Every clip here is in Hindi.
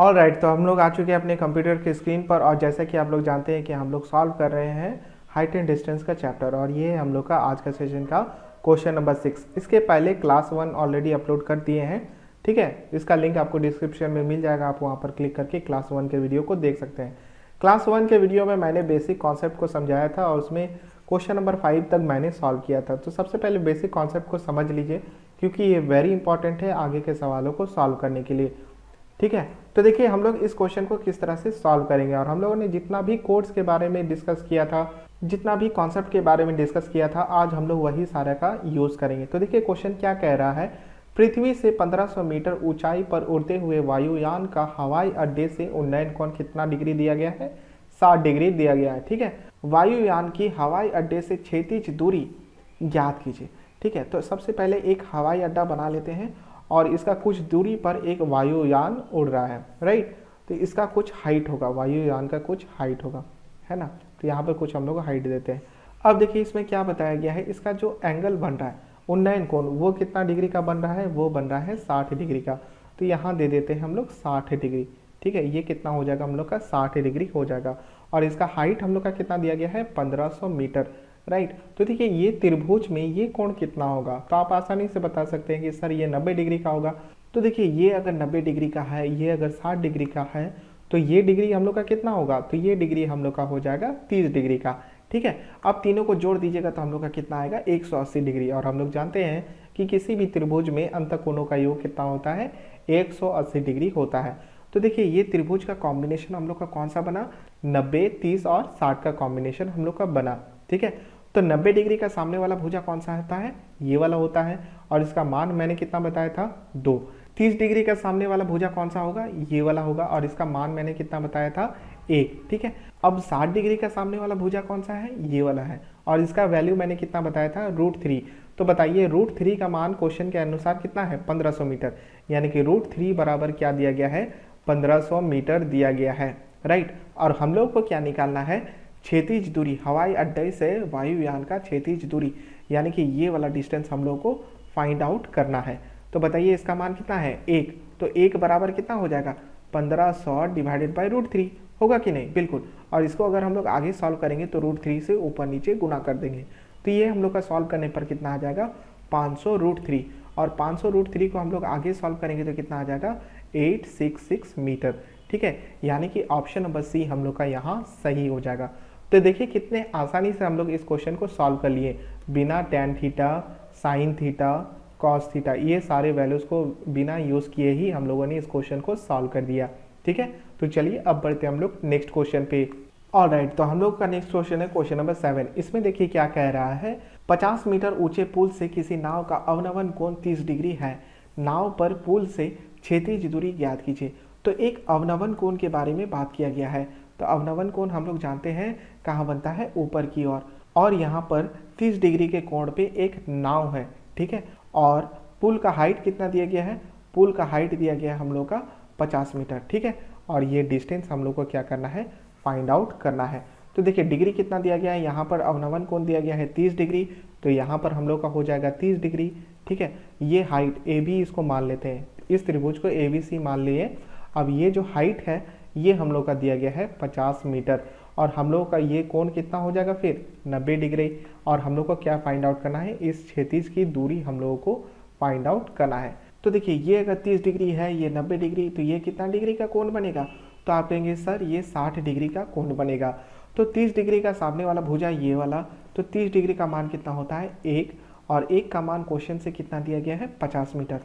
ऑल राइट, तो हम लोग आ चुके हैं अपने कंप्यूटर की स्क्रीन पर और जैसा कि आप लोग जानते हैं कि हम लोग सॉल्व कर रहे हैं हाइट एंड डिस्टेंस का चैप्टर और ये हम लोग का आज का सेशन का क्वेश्चन नंबर 6। इसके पहले क्लास 1 ऑलरेडी अपलोड कर दिए हैं, ठीक है। इसका लिंक आपको डिस्क्रिप्शन में मिल जाएगा, आप वहाँ पर क्लिक करके क्लास 1 के वीडियो को देख सकते हैं। क्लास 1 के वीडियो में मैंने बेसिक कॉन्सेप्ट को समझाया था और उसमें क्वेश्चन नंबर 5 तक मैंने सॉल्व किया था। तो सबसे पहले बेसिक कॉन्सेप्ट को समझ लीजिए क्योंकि ये वेरी इंपॉर्टेंट है आगे के सवालों को सॉल्व करने के लिए, ठीक है। तो देखिए हम लोग इस क्वेश्चन को किस तरह से सॉल्व करेंगे और हम लोगों ने जितना भी कोड्स के बारे में डिस्कस किया था, जितना भी कॉन्सेप्ट के बारे में डिस्कस किया था, आज हम लोग वही सारा का यूज करेंगे। तो देखिए क्वेश्चन क्या कह रहा है, पृथ्वी से 1500 मीटर ऊंचाई पर उड़ते हुए वायुयान का हवाई अड्डे से उन्नयन कोण कितना डिग्री दिया गया है? 60 डिग्री दिया गया है, ठीक है। वायुयान की हवाई अड्डे से क्षैतिज दूरी ज्ञात कीजिए, ठीक है। तो सबसे पहले एक हवाई अड्डा बना लेते हैं और इसका कुछ दूरी पर एक वायुयान उड़ रहा है, राइट। तो इसका कुछ हाइट होगा, वायुयान का कुछ हाइट होगा, है ना। तो यहाँ पर कुछ हम लोग हाइट देते हैं। अब देखिए इसमें क्या बताया गया है, इसका जो एंगल बन रहा है उन्नयन कोण वो कितना डिग्री का बन रहा है? वो बन रहा है 60 डिग्री का। तो यहाँ दे देते हैं हम लोग 60 डिग्री, ठीक है। ये कितना हो जाएगा हम लोग का? 60 डिग्री हो जाएगा। और इसका हाइट हम लोग का कितना दिया गया है? 1500 मीटर, राइट। तो देखिए ये त्रिभुज में ये कोण कितना होगा? तो आप आसानी से बता सकते हैं कि सर ये 90 डिग्री का होगा। तो देखिए ये अगर 90 डिग्री का है, ये अगर 60 डिग्री का है, तो ये डिग्री हम लोग का कितना होगा? तो ये डिग्री हम लोग का हो जाएगा 30 डिग्री का, ठीक है। अब तीनों को जोड़ दीजिएगा तो हम लोग का कितना आएगा? 180 डिग्री। और हम लोग जानते हैं कि किसी भी त्रिभुज में अंतःकोणों का योग कितना होता है? 180 डिग्री होता है। तो देखिए ये त्रिभुज का कॉम्बिनेशन हम लोग का कौन सा बना? 90, 30 और 60 का कॉम्बिनेशन हम लोग का बना, ठीक है। तो 90 डिग्री का सामने वाला भुजा कौन सा होता है? ये वाला होता है और इसका मान मैंने कितना बताया था? 2। 30 डिग्री का सामने वाला भुजा कौन सा होगा? ये वाला होगा और इसका मान मैंने कितना बताया था? 1, ठीक है। अब 60 डिग्री का सामने वाला भुजा कौन सा है? ये वाला है और इसका वैल्यू मैंने कितना बताया था? √3। तो बताइए √3 का मान क्वेश्चन के अनुसार कितना है? 1500 मीटर, यानी कि √3 बराबर क्या दिया गया है? 1500 मीटर दिया गया है, राइट। और हम लोग को क्या निकालना है? क्षैतिज दूरी, हवाई अड्डे से वायुयान का क्षैतिज दूरी, यानी कि ये वाला डिस्टेंस हम लोग को फाइंड आउट करना है। तो बताइए इसका मान कितना है? 1। तो 1 बराबर कितना हो जाएगा? 1500 डिवाइडेड बाई √3 होगा कि नहीं? बिल्कुल। और इसको अगर हम लोग आगे सॉल्व करेंगे तो √3 से ऊपर नीचे गुना कर देंगे। तो ये हम लोग का सॉल्व करने पर कितना आ जाएगा? 500 √3। और 500 √3 को हम लोग आगे सॉल्व करेंगे तो कितना आ जाएगा? 866 मीटर, ठीक है। यानी कि ऑप्शन नंबर सी हम लोग का यहाँ सही हो जाएगा। तो देखिए कितने आसानी से हम लोग इस क्वेश्चन को सॉल्व कर लिए बिना tan theta, sin theta, cos theta, ये सारे वैल्यूज को बिना यूज किए ही हम लोगों ने इस क्वेश्चन को सॉल्व कर दिया, ठीक है। तो चलिए अब बढ़ते हम लोग नेक्स्ट क्वेश्चन पे। ऑल राइट, तो हम लोग का नेक्स्ट क्वेश्चन है क्वेश्चन नंबर 7। इसमें देखिए क्या कह रहा है, 50 मीटर ऊंचे पुल से किसी नाव का अवनमन कोण 30 डिग्री है। नाव पर पुल से क्षैतिज दूरी ज्ञात कीजिए। तो एक अवनमन कोण के बारे में बात किया गया है। तो अवनमन कोण हम लोग जानते हैं कहाँ बनता है? ऊपर की ओर। और यहाँ पर 30 डिग्री के कोण पे एक नाव है, ठीक है। और पुल का हाइट कितना दिया गया है? पुल का हाइट दिया गया है हम लोग का 50 मीटर, ठीक है। और ये डिस्टेंस हम लोग को क्या करना है? फाइंड आउट करना है। तो देखिए डिग्री कितना दिया गया है? यहाँ पर अवनमन कोण दिया गया है 30 डिग्री, तो यहाँ पर हम लोग का हो जाएगा 30 डिग्री, ठीक है। ये हाइट ए बी इसको मान लेते हैं, इस त्रिभुज को ABC मान लिए। अब ये जो हाइट है ये हम लोग का दिया गया है 50 मीटर और हम लोग का ये कोण कितना हो जाएगा फिर? 90 डिग्री। और हम लोग को क्या फाइंड आउट करना है? इस क्षैतिज की दूरी हम लोगों को फाइंड आउट करना है। तो देखिए ये अगर 30 डिग्री है, ये 90 डिग्री, तो ये कितना डिग्री का कोण बनेगा? तो आप कहेंगे सर ये 60 डिग्री का कोण बनेगा। तो 30 डिग्री का सामने वाला भुजा ये वाला, तो 30 डिग्री का मान कितना होता है? 1। और 1 का मान क्वेश्चन से कितना दिया गया है? 50 मीटर।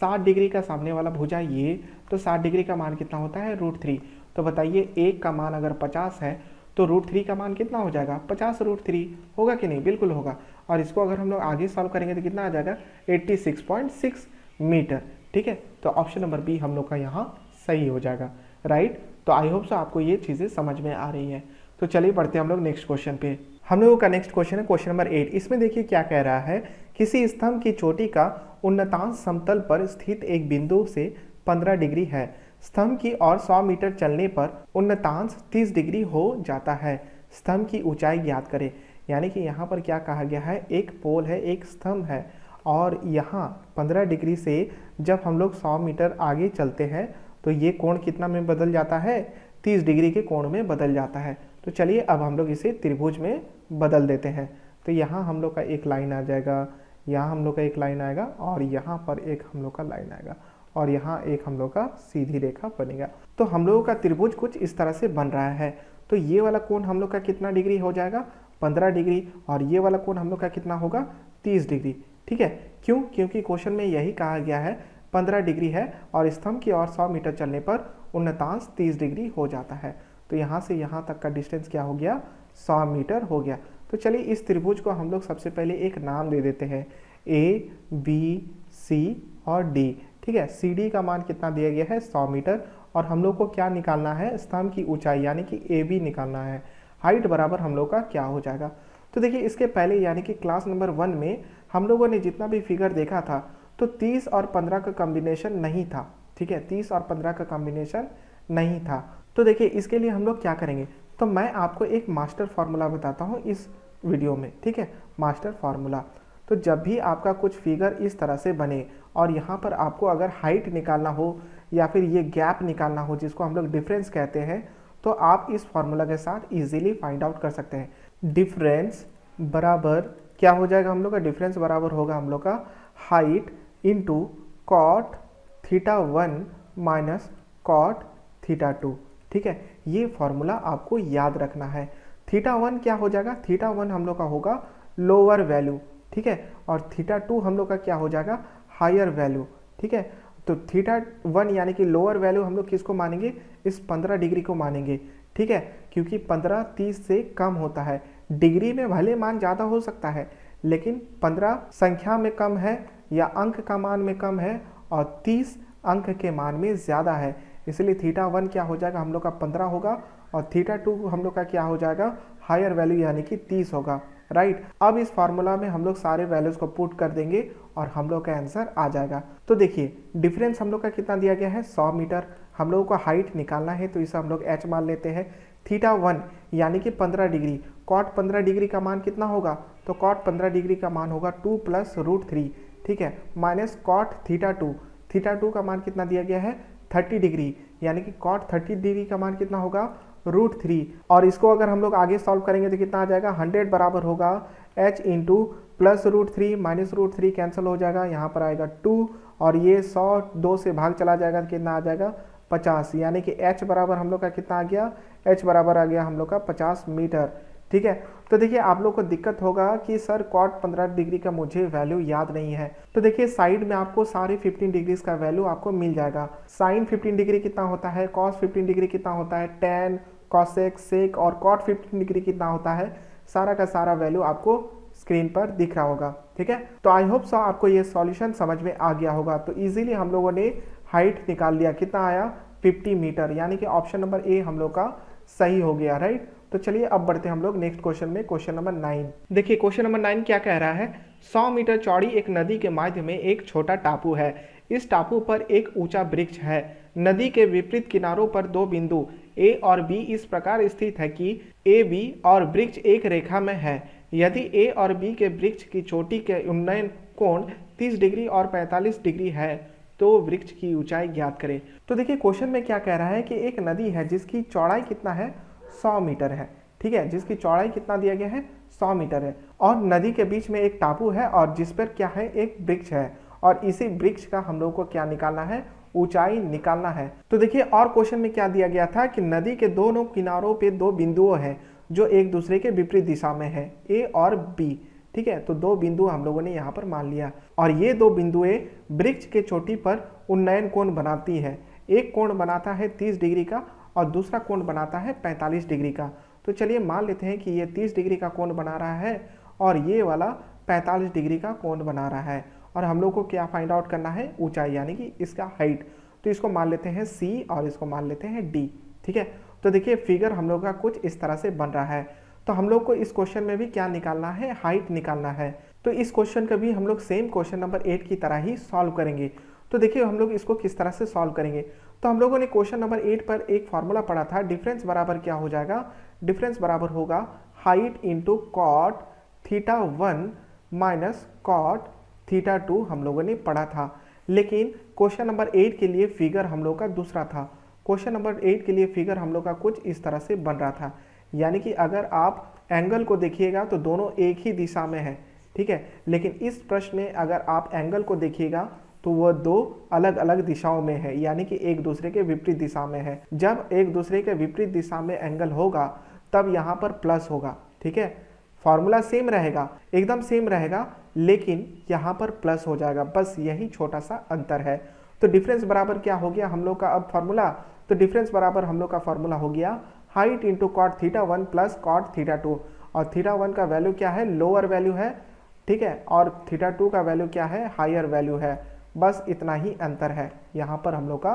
60 डिग्री का सामने वाला भुजा ये, तो 60 डिग्री का मान कितना होता है? √3। तो बताइए 1 का मान अगर 50 है तो √3 का मान कितना हो जाएगा? 50 √3 होगा कि नहीं? बिल्कुल होगा। और इसको अगर हम लोग आगे सॉल्व करेंगे तो कितना आ जाएगा? 86.6 मीटर, ठीक है। तो ऑप्शन नंबर बी हम लोग का यहाँ सही हो जाएगा, राइट। तो आई होप सो आपको ये चीज़ें समझ में आ रही हैं। तो चलिए बढ़ते हैं हम लोग नेक्स्ट क्वेश्चन पे। हम लोगों का नेक्स्ट क्वेश्चन है क्वेश्चन नंबर 8। इसमें देखिए क्या कह रहा है, किसी स्तंभ की चोटी का उन्नतांश समतल पर स्थित एक बिंदु से 15 डिग्री है। स्तंभ की ओर 100 मीटर चलने पर उन्नतांश 30 डिग्री हो जाता है। स्तंभ की ऊंचाई ज्ञात करें। यानी कि यहाँ पर क्या कहा गया है, एक पोल है, एक स्तंभ है और यहाँ 15 डिग्री से जब हम लोग 100 मीटर आगे चलते हैं तो ये कोण कितना में बदल जाता है, 30 डिग्री के कोण में बदल जाता है। तो चलिए अब हम लोग इसे त्रिभुज में बदल देते हैं। तो यहाँ हम लोग का एक लाइन आ जाएगा, यहाँ हम लोग का एक लाइन आएगा और यहाँ पर एक हम लोग का लाइन आएगा और यहाँ एक हम लोग का सीधी रेखा बनेगा। तो हम लोगों का त्रिभुज कुछ इस तरह से बन रहा है। तो ये वाला कोण हम लोग का कितना डिग्री हो जाएगा, 15 डिग्री, और ये वाला कोण हम लोग का कितना होगा, 30 डिग्री। ठीक है, क्यों? क्योंकि क्वेश्चन में यही कहा गया है 15 डिग्री है और स्तंभ की ओर 100 मीटर चलने पर उन्नतांश 30 डिग्री हो जाता है। तो यहाँ से यहाँ तक का डिस्टेंस क्या हो गया, 100 मीटर हो गया। तो चलिए इस त्रिभुज को हम लोग सबसे पहले एक नाम दे देते हैं, ए बी सी और डी। ठीक है, सी डी का मान कितना दिया गया है, 100 मीटर, और हम लोग को क्या निकालना है, स्तंभ की ऊंचाई यानी कि ए बी निकालना है। हाइट बराबर हम लोग का क्या हो जाएगा। तो देखिए इसके पहले यानी कि क्लास नंबर 1 में हम लोगों ने जितना भी फिगर देखा था तो 30 और 15 का कॉम्बिनेशन नहीं था। ठीक है, 30 और 15 का कॉम्बिनेशन नहीं था। तो देखिए इसके लिए हम लोग क्या करेंगे, तो मैं आपको एक मास्टर फार्मूला बताता हूँ इस वीडियो में। ठीक है, मास्टर फार्मूला। तो जब भी आपका कुछ फिगर इस तरह से बने और यहाँ पर आपको अगर हाइट निकालना हो या फिर ये गैप निकालना हो जिसको हम लोग डिफरेंस कहते हैं, तो आप इस फार्मूला के साथ इजीली फाइंड आउट कर सकते हैं। डिफरेंस बराबर क्या हो जाएगा हम लोग का, डिफरेंस बराबर होगा हम लोग का height into cot theta 1 minus cot theta 2। ठीक है, ये फार्मूला आपको याद रखना है। थीटा 1 क्या हो जाएगा, थीटा 1 हम लोग का होगा लोअर वैल्यू। ठीक है, और थीटा 2 हम लोग का क्या हो जाएगा, हायर वैल्यू। ठीक है, तो थीटा 1 यानी कि लोअर वैल्यू हम लोग किसको मानेंगे, इस 15 डिग्री को मानेंगे। ठीक है, क्योंकि 15 30 से कम होता है। डिग्री में भले मान ज़्यादा हो सकता है लेकिन 15 संख्या में कम है या अंक का मान में कम है और 30 अंक के मान में ज़्यादा है, इसलिए थीटा 1 क्या हो जाएगा हम लोग का 15 होगा और थीटा 2 हम लोग का क्या हो जाएगा, हायर वैल्यू यानी कि 30 होगा। राइट, अब इस फार्मूला में हम लोग सारे वैल्यूज़ को पुट कर देंगे और हम लोग का आंसर आ जाएगा। तो देखिए डिफरेंस हम लोग का कितना दिया गया है, 100 मीटर। हम लोगों को हाइट निकालना है तो इसे हम लोग h मान लेते हैं। थीटा 1 यानी कि 15 डिग्री, कॉट 15 डिग्री का मान कितना होगा, तो कॉट 15 डिग्री का मान होगा 2 + √3। ठीक है, माइनस कॉट थीटा 2, थीटा 2 का मान कितना दिया गया है, 30 डिग्री, यानी कि कॉट 30 डिग्री का मान कितना होगा, √3। और इसको अगर हम लोग आगे सॉल्व करेंगे तो कितना आ जाएगा, 100 बराबर होगा h into plus √3 minus √3 cancel हो जाएगा, यहाँ पर आएगा 2 और ये 100 2 से भाग चला जाएगा तो कितना आ जाएगा 50, यानी कि h बराबर हम लोग का कितना आ गया, h बराबर आ गया हम लोग का 50 मीटर। ठीक है, तो देखिए आप लोग को दिक्कत होगा कि सर कॉट 15 डिग्री का मुझे वैल्यू याद नहीं है। तो देखिए साइड में आपको सारे 15 डिग्रीज का वैल्यू आपको मिल जाएगा। साइन 15 डिग्री कितना होता है, कॉस 15 डिग्री कितना होता है, टेन, कॉसेक, सेक और कॉट 15 डिग्री कितना होता है, सारा का सारा वैल्यू आपको स्क्रीन पर दिख रहा होगा। ठीक है, तो आई होप सो आपको ये सॉल्यूशन समझ में आ गया होगा। तो इजीली हम लोगों ने हाइट निकाल लिया, कितना आया 50 मीटर, यानी कि ऑप्शन नंबर ए हम लोग का सही हो गया। राइट, तो चलिए अब बढ़ते हैं हम लोग नेक्स्ट क्वेश्चन में, क्वेश्चन नंबर 9। देखिए क्वेश्चन नंबर 9 क्या कह रहा है, 100 मीटर चौड़ी एक नदी के माध्य में एक छोटा टापू है। इस टापू पर एक ऊंचा वृक्ष है। नदी के विपरीत किनारों पर दो बिंदु ए और बी इस प्रकार स्थित है कि ए बी और वृक्ष एक रेखा में है। यदि ए और बी के वृक्ष की चोटी के उन्नयन कोण 30 डिग्री और 45 डिग्री है तो वृक्ष की ऊंचाई ज्ञात करें। तो देखिए क्वेश्चन में क्या कह रहा है कि एक नदी है जिसकी चौड़ाई कितना है, 100 मीटर है। ठीक है, जिसकी चौड़ाई कितना दिया गया है, 100 मीटर है, और नदी के बीच में एक टापू है और जिस पर क्या है, एक वृक्ष है, और इसी वृक्ष का हम लोग को क्या निकालना है, ऊंचाई निकालना है। तो देखिए और क्वेश्चन में क्या दिया गया था कि नदी के दोनों किनारों पे दो बिंदुओं हैं जो एक दूसरे के विपरीत दिशा में है, ए और बी। ठीक है, तो दो बिंदु हम लोगों ने यहाँ पर मान लिया और ये दो बिंदुएं वृक्ष के चोटी पर उन्नयन कोण बनाती है। एक कोण बनाता है 30 डिग्री का और दूसरा कोण बनाता है 45 डिग्री का। तो चलिए मान लेते हैं कि ये 30 डिग्री का कोण बना रहा है और ये वाला 45 डिग्री का कोण बना रहा है, और हम लोग को क्या फाइंड आउट करना है, ऊंचाई यानी कि इसका हाइट। तो इसको मान लेते हैं सी और इसको मान लेते हैं डी। ठीक है, तो देखिए फिगर हम लोग का कुछ इस तरह से बन रहा है। तो हम लोग को इस क्वेश्चन में भी क्या निकालना है, हाइट निकालना है। तो इस क्वेश्चन का भी हम लोग सेम क्वेश्चन नंबर 8 की तरह ही सॉल्व करेंगे। तो देखिए हम लोग इसको किस तरह से सॉल्व करेंगे। तो हम लोगों ने क्वेश्चन नंबर 8 पर एक फार्मूला पढ़ा था, डिफरेंस बराबर क्या हो जाएगा, डिफरेंस बराबर होगा height into cot theta 1 minus cot theta 2 हम लोगों ने पढ़ा था। लेकिन क्वेश्चन नंबर 8 के लिए फिगर हम लोग का दूसरा था। क्वेश्चन नंबर 8 के लिए फिगर हम लोग का कुछ इस तरह से बन रहा था, यानी कि अगर आप एंगल को देखिएगा तो दोनों एक ही दिशा में है, ठीक है। लेकिन इस प्रश्न में अगर आप एंगल को देखिएगा तो वह दो अलग अलग दिशाओं में है, यानी कि एक दूसरे के विपरीत दिशा में है। जब एक दूसरे के विपरीत दिशा में एंगल होगा तब यहाँ पर प्लस होगा, ठीक है। फॉर्मूला सेम रहेगा, एकदम सेम रहेगा, लेकिन यहाँ पर प्लस हो जाएगा, बस यही छोटा सा अंतर है। तो डिफरेंस बराबर क्या हो गया हम लोग का अब फॉर्मूला, तो डिफरेंस बराबर हम लोग का फॉर्मूला हो गया height into cot theta 1 plus cot theta 2। और थीटा 1 का वैल्यू क्या है, लोअर वैल्यू है, ठीक है, और थीटा 2 का वैल्यू क्या है, हायर वैल्यू है। बस इतना ही अंतर है, यहाँ पर हम लोग का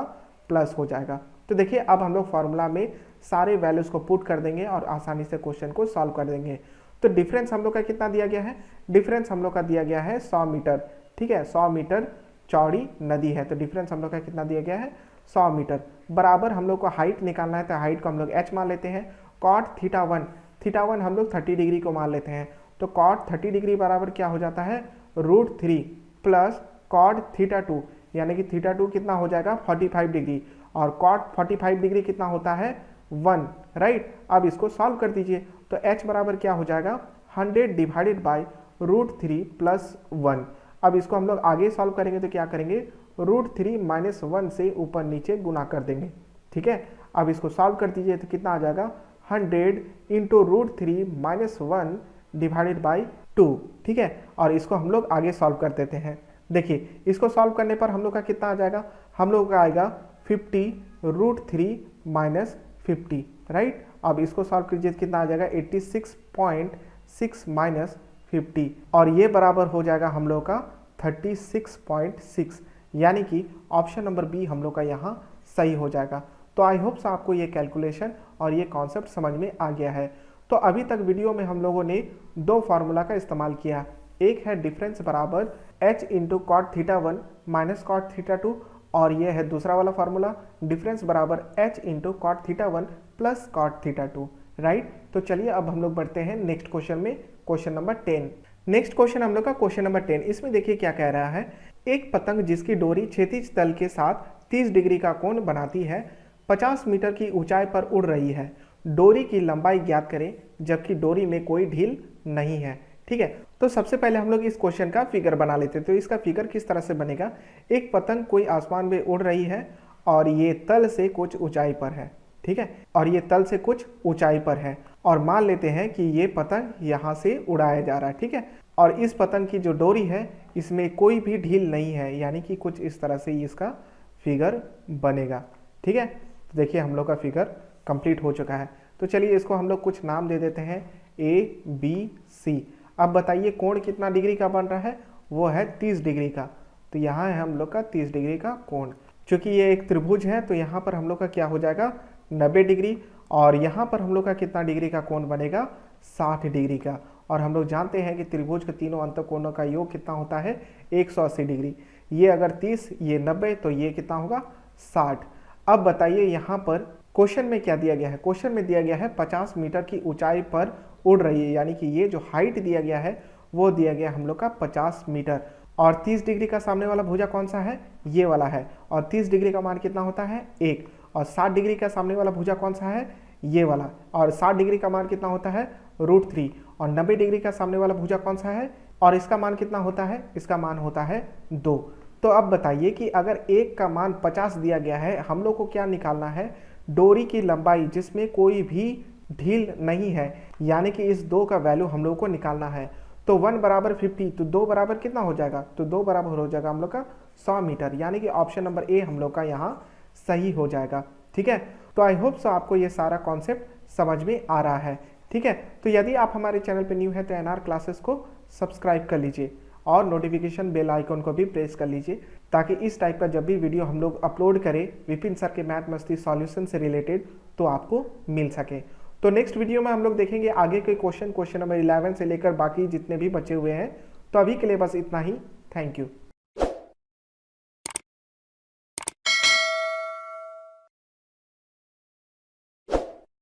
प्लस हो जाएगा। तो देखिए अब हम लोग फॉर्मूला में सारे वैल्यूज को पुट कर देंगे और आसानी से क्वेश्चन को सॉल्व कर देंगे। तो डिफरेंस हम लोग का कितना दिया गया है, डिफरेंस हम लोग का दिया गया है 100 मीटर, ठीक है। 100 मीटर चौड़ी नदी है, तो डिफरेंस हम लोग का कितना दिया गया है, 100 मीटर। बराबर हम लोग को हाइट निकालना है, तो हाइट को हम लोग h मान लेते हैं। कॉट थीटा 1 हम लोग 30 डिग्री को मान लेते हैं, तो कॉट 30 डिग्री बराबर क्या हो जाता है, √3 प्लस कॉट थीटा 2, यानी कि थीटा 2 कितना हो जाएगा 45 डिग्री, और कॉट 45 डिग्री कितना होता है 1, राइट। अब इसको सॉल्व कर दीजिए, तो h बराबर क्या हो जाएगा 100 डिवाइडेड बाई √3 प्लस 1। अब इसको हम लोग आगे सॉल्व करेंगे तो क्या करेंगे, √3 माइनस 1 से ऊपर नीचे गुना कर देंगे, ठीक है। अब इसको सॉल्व कर दीजिए तो कितना आ जाएगा 100 इंटू √3 माइनस 1 डिवाइडेड बाई 2, ठीक है। और इसको हम लोग आगे सॉल्व कर देते हैं। देखिए इसको सॉल्व करने पर हम लोग का कितना आ जाएगा, हम लोग का आएगा 50 √3 माइनस 50, राइट। अब इसको सॉल्व कीजिए कितना आ जाएगा 86.6 माइनस 50, और ये बराबर हो जाएगा हम लोग का 36.6, यानी कि ऑप्शन नंबर बी हम लोग का यहाँ सही हो जाएगा। तो आई होप आपको ये कैलकुलेशन और ये कॉन्सेप्ट समझ में आ गया है। तो अभी तक वीडियो में हम लोगों ने दो फार्मूला का इस्तेमाल किया, एक है डिफरेंस बराबर h into cot theta 1 minus cot theta 2, और ये है दूसरा वाला फार्मूला डिफरेंस बराबर h into cot theta 1 plus cot theta 2, right. तो चलिए अब हम लोग बढ़ते हैं नेक्स्ट क्वेश्चन में, क्वेश्चन नंबर 10। नेक्स्ट क्वेश्चन हम लोग का क्वेश्चन नंबर 10, इसमें देखिए क्या कह रहा है, एक पतंग जिसकी डोरी क्षैतिज तल के साथ 30 डिग्री का कोण बनाती है 50 मीटर की ऊंचाई पर उड़ रही है, डोरी की लंबाई ज्ञात करें जबकि डोरी में कोई ढील नहीं है, ठीक है। तो सबसे पहले हम लोग इस क्वेश्चन का फिगर बना लेते हैं। तो इसका फिगर किस तरह से बनेगा, एक पतंग कोई आसमान में उड़ रही है और ये तल से कुछ ऊंचाई पर है, ठीक है, और ये तल से कुछ ऊंचाई पर है, और मान लेते हैं कि ये पतंग यहाँ से उड़ाया जा रहा है, ठीक है। और इस पतंग की जो डोरी है इसमें कोई भी ढील नहीं है, यानी कि कुछ इस तरह से इसका फिगर बनेगा, ठीक है। तो देखिए हम लोग का फिगर कंप्लीट हो चुका है। तो चलिए इसको हम लोग कुछ नाम दे देते हैं ABC। अब बताइए कोण कितना डिग्री का बन रहा है, वो है 30 डिग्री का। तो यहाँ है हम लोग का 30 डिग्री का कोण। चूंकि ये एक त्रिभुज है तो यहाँ पर हम लोग का क्या हो जाएगा 90 डिग्री, और यहाँ पर हम लोग का कितना डिग्री का कोण बनेगा 60 डिग्री का। और हम लोग जानते हैं कि त्रिभुज के तीनों अंतःकोणों का योग कितना होता है 180 डिग्री। ये अगर 30, ये 90, तो ये कितना होगा 60। अब बताइए यहाँ पर क्वेश्चन में क्या दिया गया है, क्वेश्चन में दिया गया है 50 मीटर की ऊंचाई पर उड़ रही है, यानी कि ये जो हाइट दिया गया है वो दिया गया हम लोग का 50 मीटर, और 30 डिग्री का सामने वाला भुजा कौन सा है, ये वाला है, और 30 डिग्री का मान कितना होता है 1, और 60 डिग्री का सामने वाला भुजा कौन सा है, ये वाला, और 60 डिग्री का मान कितना होता है √3, और 90 डिग्री का सामने वाला भुजा कौन सा है, और इसका मान कितना होता है, इसका मान होता है 2। तो अब बताइए कि अगर एक का मान 50 दिया गया है, हम लोग को क्या निकालना है, डोरी की लंबाई जिसमें कोई भी ढील नहीं है, यानी कि इस 2 का वैल्यू हम लोग को निकालना है। तो 1 बराबर 50, तो 2 बराबर कितना हो जाएगा, तो 2 बराबर हो जाएगा हम लोग का 100 मीटर, यानी कि ऑप्शन नंबर ए हम लोग का यहाँ सही हो जाएगा, ठीक है। तो आई होप सो आपको ये सारा कॉन्सेप्ट समझ में आ रहा है, ठीक है। तो यदि आप हमारे चैनल पर न्यू है तो NR क्लासेस को सब्सक्राइब कर लीजिए और नोटिफिकेशन बेल आइकन को भी प्रेस कर लीजिए, ताकि इस टाइप का जब भी वीडियो हम लोग अपलोड करें विपिन सर के मैथ मस्ती सॉल्यूशन से रिलेटेड तो आपको मिल सके। तो नेक्स्ट वीडियो में हम लोग देखेंगे आगे के क्वेश्चन नंबर 11 से लेकर बाकी जितने भी बचे हुए हैं। तो अभी के लिए बस इतना ही, थैंक यू।